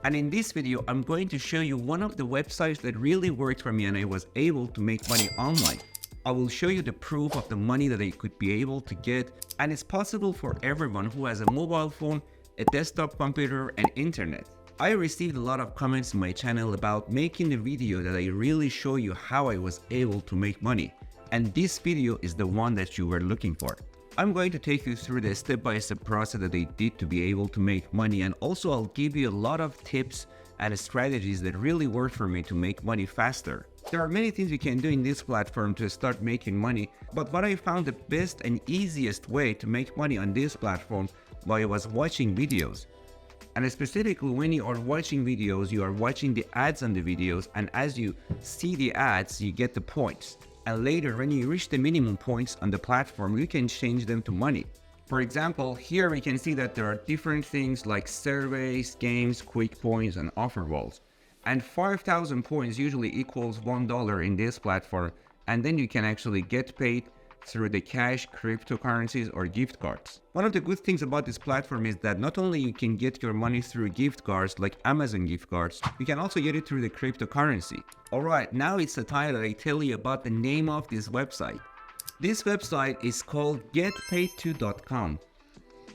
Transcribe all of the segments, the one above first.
And in this video, I'm going to show you one of the websites that really worked for me and I was able to make money online. I will show you the proof of the money that I could be able to get, and it's possible for everyone who has a mobile phone, a desktop computer, and internet. I received a lot of comments on my channel about making a video that I really show you how I was able to make money. And this video is the one that you were looking for. I'm going to take you through the step-by-step process that I did to be able to make money, and also I'll give you a lot of tips and strategies that really work for me to make money faster. There are many things you can do in this platform to start making money, but what I found the best and easiest way to make money on this platform was watching videos. And specifically when you are watching videos, you are watching the ads on the videos, and as you see the ads, you get the points. And later, when you reach the minimum points on the platform, you can change them to money. For example, here we can see that there are different things like surveys, games, quick points, and offer walls. And 5,000 points usually equals $1 in this platform. And then you can actually get paid through the cash, cryptocurrencies, or gift cards. One of the good things about this platform is that not only you can get your money through gift cards like Amazon gift cards, you can also get it through the cryptocurrency. Alright, now it's the time that I tell you about the name of this website. This website is called getpaid2.com.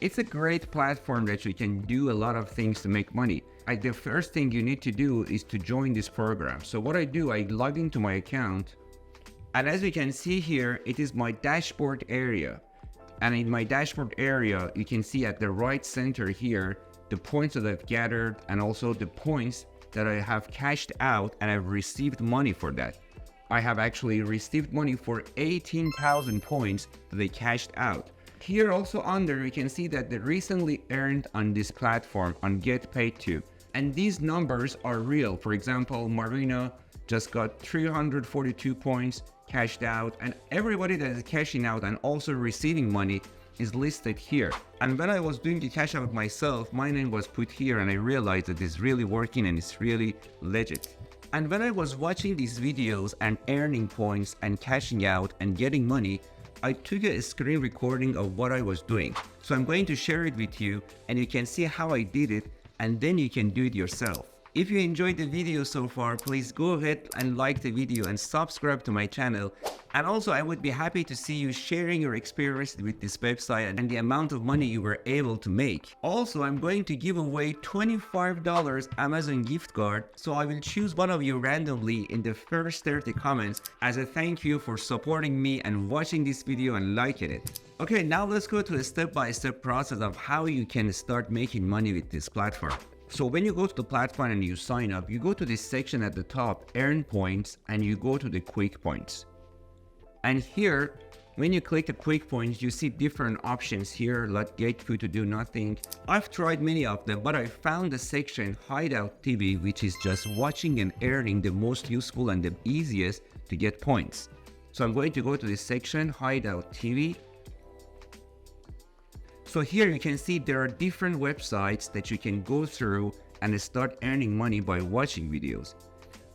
It's a great platform that you can do a lot of things to make money. The first thing you need to do is to join this program. So what I do, I log into my account. And as you can see here, it is my dashboard area. And in my dashboard area, you can see at the right center here, the points that I've gathered and also the points that I have cashed out, and I've received money for that. I have actually received money for 18,000 points that I cashed out. Here also under, you can see that they recently earned on this platform on GetPaid2. And these numbers are real. For example, Marina just got 342 points cashed out, and everybody that is cashing out and also receiving money is listed here. And when I was doing the cash out myself, my name was put here, and I realized that it's really working and it's really legit. And when I was watching these videos and earning points and cashing out and getting money, I took a screen recording of what I was doing. So I'm going to share it with you, and you can see how I did it, and then you can do it yourself. If you enjoyed the video so far, please go ahead and like the video and subscribe to my channel. And also, I would be happy to see you sharing your experience with this website and the amount of money you were able to make. Also, I'm going to give away $25 Amazon gift card, so I will choose one of you randomly in the first 30 comments as a thank you for supporting me and watching this video and liking it. Okay, now let's go to a step-by-step process of how you can start making money with this platform. So when you go to the platform and you sign up, you go to this section at the top, earn points, and you go to the quick points. And here, when you click the quick points, you see different options here, like get you to do nothing. I've tried many of them, but I found the section Hideout TV, which is just watching and earning, the most useful and the easiest to get points. So I'm going to go to this section, Hideout TV. So here you can see there are different websites that you can go through and start earning money by watching videos.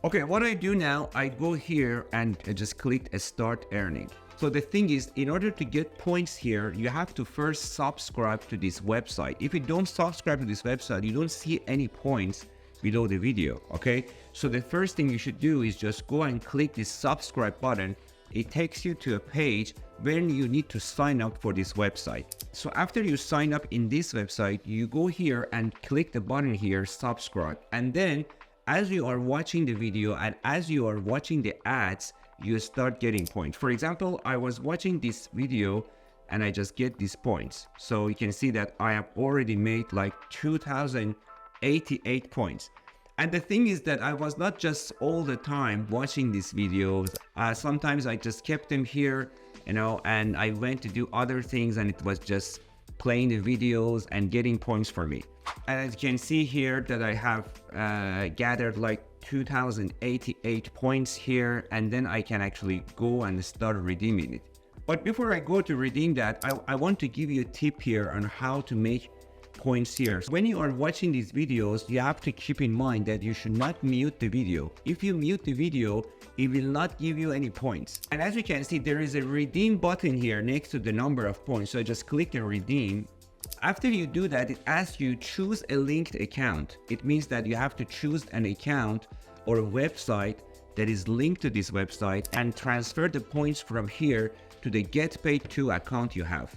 Okay, what I do now, I go here and I just click Start Earning. So the thing is, in order to get points here, you have to first subscribe to this website. If you don't subscribe to this website, you don't see any points below the video, okay? So the first thing you should do is just go and click this subscribe button. It takes you to a page where you need to sign up for this website. So after you sign up in this website, you go here and click the button here, subscribe. And then as you are watching the video and as you are watching the ads, you start getting points. For example, I was watching this video and I just get these points. So you can see that I have already made like 2,088 points. And the thing is that I was not just all the time watching these videos. Sometimes I just kept them here, you know, and I went to do other things and it was just playing the videos and getting points for me. And as you can see here that I have gathered like 2,088 points here, and then I can actually go and start redeeming it. But before I go to redeem that, I want to give you a tip here on how to make points here. So when you are watching these videos, you have to keep in mind that you should not mute the video. If you mute the video, it will not give you any points. And as you can see, there is a redeem button here next to the number of points. So I just click the redeem. After you do that, it asks you choose a linked account. It means that you have to choose an account or a website that is linked to this website and transfer the points from here to the GetPaid2 account you have.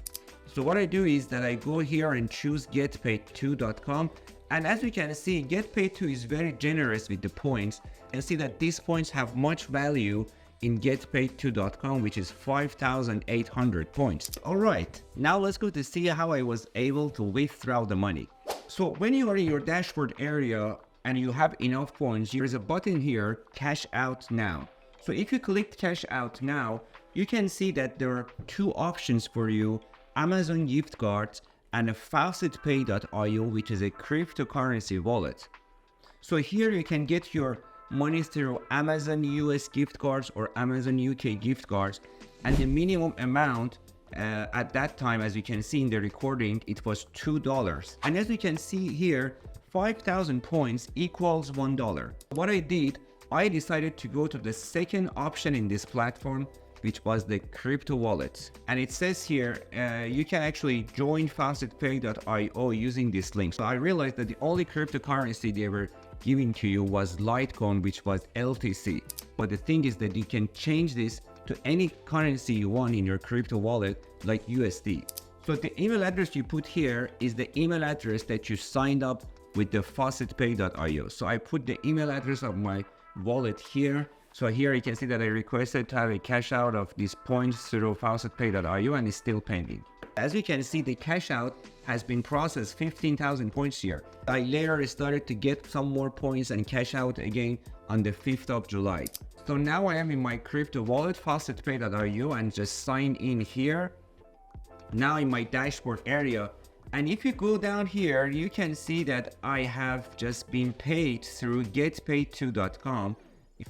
So what I do is that I go here and choose getpaid2.com, and as you can see, GetPaid2 is very generous with the points, and see that these points have much value in getpaid2.com, which is 5,800 points. All right, now let's go to see how I was able to withdraw the money. So when you are in your dashboard area and you have enough points, there is a button here, Cash Out Now. So if you click Cash Out Now, you can see that there are two options for you: Amazon gift cards and a FaucetPay.io, which is a cryptocurrency wallet. So here you can get your money through Amazon US gift cards or Amazon UK gift cards, and the minimum amount at that time, as you can see in the recording, it was $2. And as you can see here, 5,000 points equals $1. What I did, I decided to go to the second option in this platform, which was the crypto wallet. And it says here, you can actually join FaucetPay.io using this link. So I realized that the only cryptocurrency they were giving to you was Litecoin, which was LTC. But the thing is that you can change this to any currency you want in your crypto wallet, like USD. So the email address you put here is the email address that you signed up with the FaucetPay.io. So I put the email address of my wallet here. So here you can see that I requested to have a cash out of these points through FaucetPay.io, and it's still pending. As you can see, the cash out has been processed 15,000 points here. I later started to get some more points and cash out again on the 5th of July. So now I am in my crypto wallet, FaucetPay.io, and just sign in here. Now in my dashboard area. And if you go down here, you can see that I have just been paid through getpaid2.com.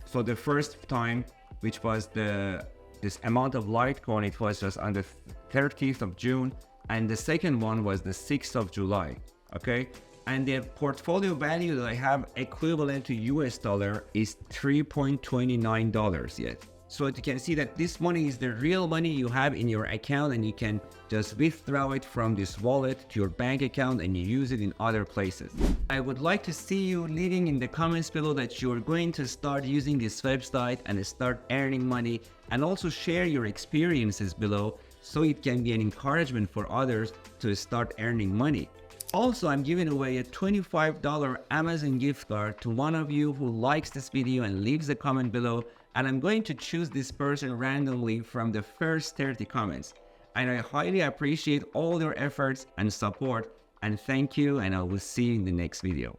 So the first time, which was this amount of Litecoin, it was just on the 30th of June, and the second one was the 6th of July. Okay, and the portfolio value that I have equivalent to US dollar is $3.29 yet. So you can see that this money is the real money you have in your account, and you can just withdraw it from this wallet to your bank account and you use it in other places. I would like to see you leaving in the comments below that you're going to start using this website and start earning money, and also share your experiences below so it can be an encouragement for others to start earning money. Also, I'm giving away a $25 Amazon gift card to one of you who likes this video and leaves a comment below, and I'm going to choose this person randomly from the first 30 comments. And I highly appreciate all your efforts and support, and thank you, and I will see you in the next video.